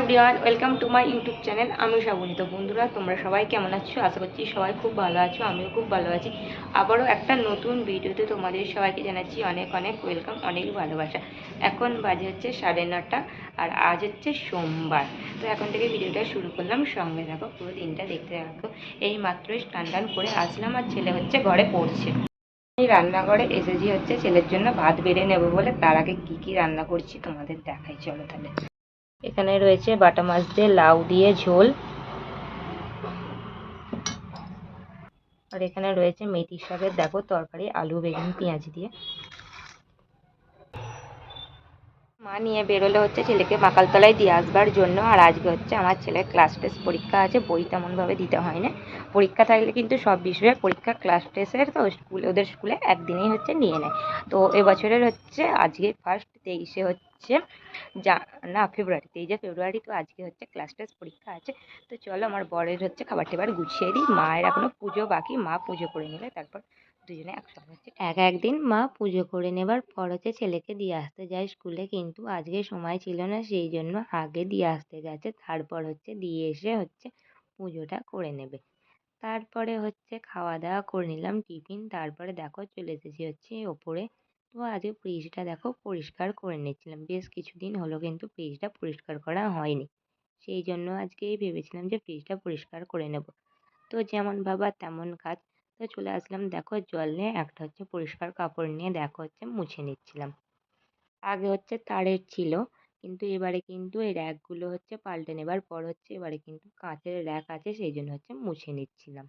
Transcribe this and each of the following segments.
Everyone, welcome to my YouTube channel. আমি শ্রাবণী। তো বন্ধুরা, তোমরা সবাই কেমন আছো? আশা করছি সবাই খুব ভালো আছো, আমিও খুব ভালো আছি। আবারও একটা নতুন ভিডিওতে তোমাদের সবাইকে জানাচ্ছি অনেক অনেক ওয়েলকাম, অনেক ভালোবাসা। এখন বাজে হচ্ছে 9:30 আর আজ হচ্ছে সোমবার। তো এখন থেকে ভিডিওটা শুরু করলাম, সঙ্গে থাকো, পুরো দিনটা দেখতে থাকো। এই মাত্রই স্নান টান করে আসলাম আর ছেলে হচ্ছে ঘরে পড়ছে। আমি রান্নাঘরে এসেছি হচ্ছে ছেলের জন্য ভাত বেড়ে নেবো বলে। তার আগে কী কী রান্না করছি তোমাদের দেখাই, চলো তাহলে। এখানে রয়েছে বাটা মাছ দিয়ে লাউ দিয়ে ঝোল, আর এখানে রয়েছে মেথি শাকের দেখো তরকারি, আলু বেগুন পেঁয়াজ দিয়ে। মা নিয়ে বেরোলে হচ্ছে ছেলেকে মাকালতলায় দিয়ে আসবার জন্য। আর আজকে হচ্ছে আমার ছেলের ক্লাস টেস্ট পরীক্ষা আছে, বই তেমনভাবে দিতে হয় না। পরীক্ষা থাকলে কিন্তু সব বিষয়ের পরীক্ষা ক্লাস টেস্টের তো ওদের স্কুলে একদিনেই হচ্ছে নিয়ে নেয়। তো এবছরের হচ্ছে আজকে ফার্স্ট 23 হচ্ছে ফেব্রুয়ারি, 23 ফেব্রুয়ারি। তো আজকে হচ্ছে ক্লাস টেস্ট পরীক্ষা আছে। তো চলো আমার বরের হচ্ছে খাবার টাবার গুছিয়ে দিই। মায়ের এখনো পুজো বাকি, মা পুজো করে নিলে তারপর দুজনে একসঙ্গে হচ্ছে একদিন মা পুজো করে নেবার পর হচ্ছে ছেলেকে দিয়ে আসতে যায় স্কুলে, কিন্তু আজকে সময় ছিল না, সেই জন্য আগে দিয়ে আসতে গেছে। তারপর হচ্ছে দিয়ে এসে হচ্ছে পুজোটা করে নেবে। তারপরে হচ্ছে খাওয়া দাওয়া করে নিলাম টিফিন। তারপরে দেখো চলে এসেছি হচ্ছে ওপরে। তো আজকে ফ্রিজটা দেখো পরিষ্কার করে নিচ্ছিলাম, বেশ কিছুদিন হলো কিন্তু ফ্রিজটা পরিষ্কার করা হয়নি। সেই জন্য আজকেই ভেবেছিলাম যে ফ্রিজটা পরিষ্কার করে নেব। তো যেমন ভাবা তেমন কাজ। তো চলে আসলাম দেখো জল নিয়ে, একটা হচ্ছে পরিষ্কার কাপড় নিয়ে দেখো হচ্ছে মুছে নিচ্ছিলাম। আগে হচ্ছে তারের ছিল, কিন্তু এবারে কিন্তু এই র্যাকগুলো হচ্ছে পাল্টে নেবার পর হচ্ছে এবারে কিন্তু কাঁচের র্যাক আছে, সেই জন্য হচ্ছে মুছে নিচ্ছিলাম।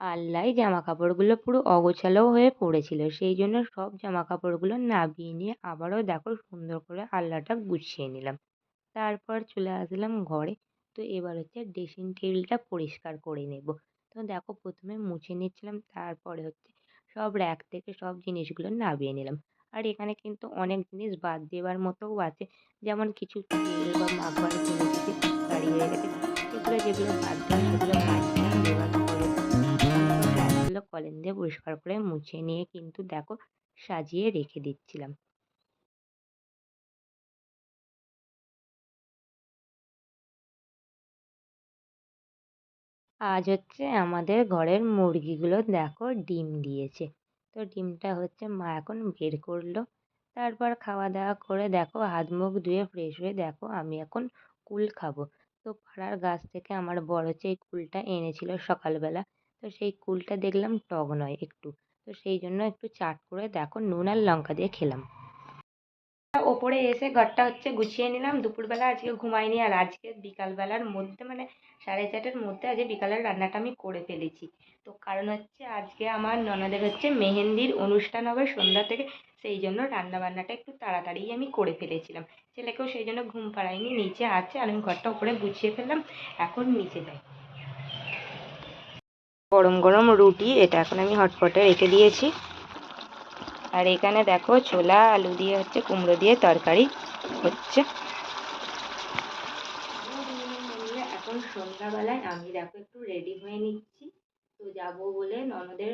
আল্লায় জামা কাপড়গুলো পুরো অগোছালো হয়ে পড়েছিল, সেই জন্য সব জামা কাপড়গুলো নামিয়ে নিয়ে আবারও দেখো সুন্দর করে আল্লাটা গুছিয়ে নিলাম। তারপর চলে আসলাম ঘরে। তো এবার হচ্ছে ড্রেসিং টেবিলটা পরিষ্কার করে নেব। তো দেখো প্রথমে মুছে নিচ্ছিলাম, তারপরে হচ্ছে সব র্যাক থেকে সব জিনিসগুলো নামিয়ে নিলাম। আর এখানে কিন্তু অনেক জিনিস বাদ দেওয়ার মতোও আছে, যেমন কিছু তেল বা মাখবার জিনিস আছে দাঁড়িয়ে হয়ে গেছে, সেগুলো যেগুলো বাদ দেওয়া সেগুলো বাদলাম দেওয়ার পরে তারপর র্যাকগুলো কলিন দিয়ে পরিষ্কার করে মুছে নিয়ে কিন্তু দেখো সাজিয়ে রেখে দিচ্ছিলাম। আজ হচ্ছে আমাদের ঘরের মুরগিগুলো দেখো ডিম দিয়েছে। তো ডিমটা হচ্ছে মা এখন বের করলো। তারপর খাওয়া দাওয়া করে দেখো হাত মুখ ধুয়ে ফ্রেশ হয়ে দেখো আমি এখন কুল খাবো। তো পাড়ার গাছ থেকে আমার বর হচ্ছে এই কুলটা এনেছিল সকালবেলা। তো সেই কুলটা দেখলাম টক নয় একটু, তো সেই জন্য একটু চাট করে দেখো নুন আর লঙ্কা দিয়ে খেলাম। ওপরে এসে ঘরটা হচ্ছে গুছিয়ে নিলাম। দুপুরবেলা আজকে ঘুমাইনি, আর আজকে বিকালবেলার মধ্যে মানে 4:30-র মধ্যে আজকে বিকালের রান্নাটা আমি করে ফেলেছি। তো কারণ হচ্ছে আজকে আমার ননদের হচ্ছে মেহেন্দির অনুষ্ঠান হবে সন্ধ্যা থেকে, সেই জন্য রান্না বান্নাটা একটু তাড়াতাড়ি আমি করে ফেলেছিলাম। ছেলেকেও সেই জন্য ঘুম পাড়াইনি, নিচে আছে আর আমি ঘরটা উপরে গুছিয়ে ফেললাম। এখন নিচে যাই। গরম গরম রুটি, এটা এখন আমি হটপটে রেখে দিয়েছি। আর এখানে দেখো ছোলা আলু দিয়ে হচ্ছে কুমড়ো দিয়ে তরকারি হচ্ছে। এখন সন্ধ্যাবেলায় আমি দেখো একটু রেডি হয়ে নিচ্ছি। তো যাবো বলে ননদের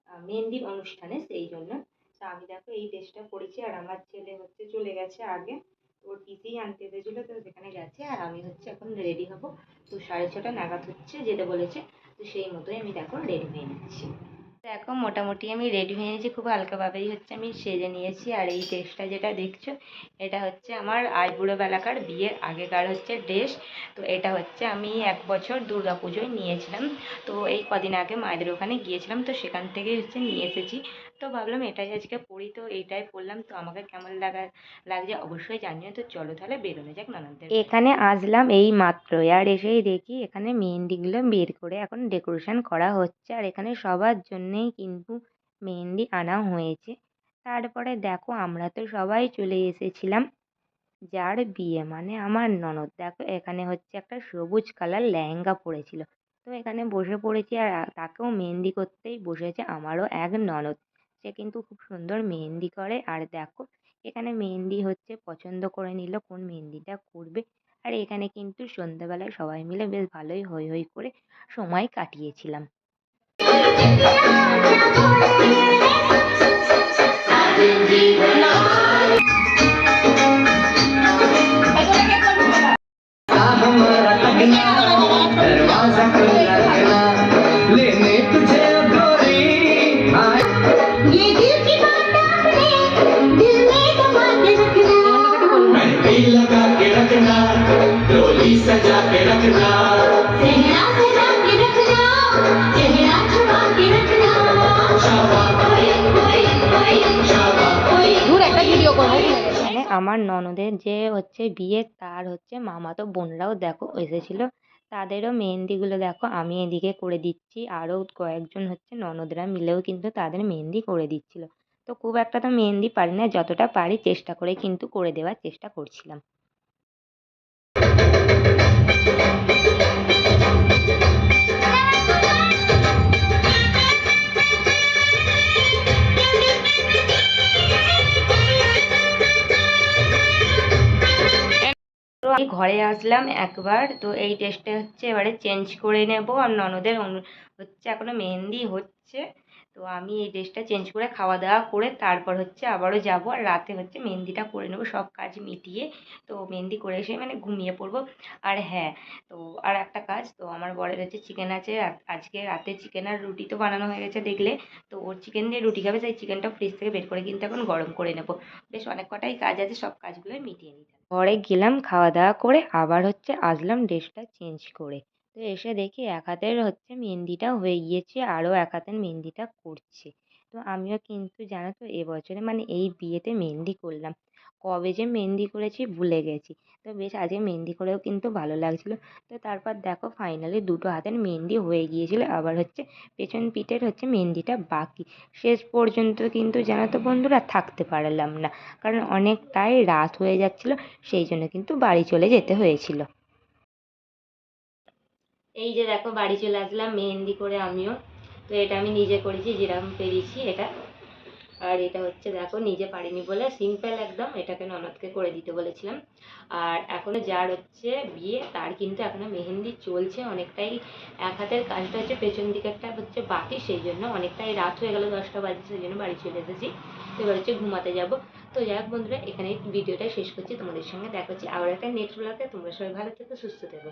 মেহেন্দির অনুষ্ঠানে, সেই জন্য। তো আমি দেখো এই ড্রেসটা পরেছি, আর আমার ছেলে হচ্ছে চলে গেছে আগে। ওর পিসি আনতে এসেছিলো, তো সেখানে গেছে, আর আমি হচ্ছে এখন রেডি হব। তো 6:30 নাগাদ হচ্ছে যেতে বলেছে। তো সেই মতোই আমি দেখো রেডি হয়ে নিচ্ছি। দেখো মোটামুটি আমি রেডি হয়ে নিয়েছি, খুব হালকাভাবেই হচ্ছে আমি সেজে নিয়েছি। আর এই ড্রেসটা যেটা দেখছো, এটা হচ্ছে আমার আইবুড়ো বেলাকার বিয়ের আগেকার হচ্ছে ড্রেস। তো এটা হচ্ছে আমি 1 বছর দুর্গাপুজোয় নিয়েছিলাম। তো এই কদিন আগে মায়েদের ওখানে গিয়েছিলাম, তো সেখান থেকেই হচ্ছে নিয়ে এসেছি। তো ভাবলাম এটাই আজকে পরি, তো এইটাই পরলাম। তো আমাকে কেমন লাগছে অবশ্যই জানিও। তো চলো তাহলে বেরোনো যাক ননদদের। এখানে আসলাম এই মাত্রই, আর এসেই দেখি এখানে মেহেন্দিগুলো বের করে এখন ডেকোরেশন করা হচ্ছে। আর এখানে সবার জন্যেই কিন্তু মেহেন্দি আনা হয়েছে। তারপরে দেখো আমরা তো সবাই চলে এসেছিলাম যার বিয়ে, মানে আমার ননদ। দেখো এখানে হচ্ছে একটা সবুজ কালার লেহেঙ্গা পরেছিল। তো এখানে বসে পড়েছি, আর তাকেও মেহেন্দি করতেই বসেছে আমারও এক ননদ। সে কিন্তু খুব সুন্দর মেহেন্দি করে। আর দেখো এখানে মেহেন্দি হচ্ছে পছন্দ করে নিল কোন মেহেন্দিটা করবে। আর এখানে কিন্তু সন্ধ্যাবেলায় সবাই মিলে বেশ ভালোই হৈ হৈ করে সময় কাটিয়েছিলাম। हमारा लगना दरवाजा खुला रखना लेने तुझे गोरी ये दिल की बात अपने दिल में दबा के रखना दिल लगा के रखना डोली सजा के रखना चेहरा सजा के रखना चेहरा छुपा के रखना शाबा ओए ओए ओए शाबा ओए দূর একটা ভিডিও করবো মানে আমার ননদের যে হচ্ছে বিয়ে তার হচ্ছে মামাতো বোনরাও দেখো এসেছিল, তাদেরও মেহেন্দিগুলো দেখো আমি এদিকে করে দিচ্ছি, আরও কয়েকজন হচ্ছে ননদরা মিলেও কিন্তু তাদের মেহেন্দি করে দিচ্ছিল। তো খুব একটা তো মেহেন্দি পারি না, যতটা পারি চেষ্টা করে কিন্তু করে দেওয়ার চেষ্টা করছিলাম। তো আমি ঘরে আসলাম একবার, তো এই ড্রেসটা হচ্ছে এবারে চেঞ্জ করে নেব। আর ননদের হচ্ছে এখনো মেহেন্দি হচ্ছে, তো আমি এই ড্রেসটা চেঞ্জ করে খাওয়া দাওয়া করে তারপর হচ্ছে আবারও যাব, আর রাতে হচ্ছে মেহেন্দিটা করে নেবো সব কাজ মিটিয়ে। তো মেহেন্দি করে এসে মানে ঘুমিয়ে পড়বো। আর হ্যাঁ, তো আর একটা কাজ, তো আমার বরের হচ্ছে চিকেন আছে, আজকে রাতে চিকেন আর রুটি তো বানানো হয়ে গেছে দেখলে, তো ওর চিকেন দিয়ে রুটি খাবে, সেই চিকেনটা ফ্রিজ থেকে বের করে কিন্তু এখন গরম করে নেবো। বেশ অনেক কটাই কাজ আছে, সব কাজগুলোই মিটিয়ে নিতে হবে। ঘরে গেলাম খাওয়া দাওয়া করে, আবার হচ্ছে আসলাম ড্রেসটা চেঞ্জ করে। তো এসে দেখি এক হাতের হচ্ছে মেহেন্দিটা হয়ে গিয়েছে, আরও এক হাতের মেহেন্দিটা করছে। তো আমিও কিন্তু জানো তো এবছরে মানে এই বিয়েতে মেহেন্দি করলাম, কবে যে মেহেন্দি করেছি ভুলে গেছি। তো বেশ আজকে মেহেন্দি করেও কিন্তু ভালো লাগছিল। তো তারপর দেখো ফাইনালি দুটো হাতের মেহেন্দি হয়ে গিয়েছিল, আবার হচ্ছে পেছন পিঠের হচ্ছে মেহেন্দিটা বাকি। শেষ পর্যন্ত কিন্তু জানো তো বন্ধুরা থাকতে পারলাম না, কারণ অনেকটাই রাত হয়ে যাচ্ছিল, সেই জন্য কিন্তু বাড়ি চলে যেতে হয়েছিল। এই যে দেখো বাড়ি চলে আসলাম মেহেন্দি করে আমিও। তো এটা আমি নিজে করেছি, যেরকম পেরেছি এটা। আর এটা হচ্ছে দেখো নিজে পারিনি বলে সিম্পল একদম, এটাকে ননদকে করে দিতে বলেছিলাম। আর এখনো যার হচ্ছে বিয়ে তার কিন্তু এখনো মেহেন্দি চলছে অনেকটাই। এক হাতের কাজটা হচ্ছে পেছন দিকেরটা হচ্ছে বাকি, সেই জন্য অনেকটাই রাত হয়ে গেল, 10টা বাজে, সেই জন্য বাড়ি চলে এসেছি। তো এবার হচ্ছে ঘুমাতে যাব। তো যাই হোক বন্ধুরা, এখানে ভিডিওটা শেষ করছি, তোমাদের সঙ্গে দেখা হচ্ছে আবার একটা নেক্সট ব্লগে। তোমরা সবাই ভালো থেকো, সুস্থ থেকো।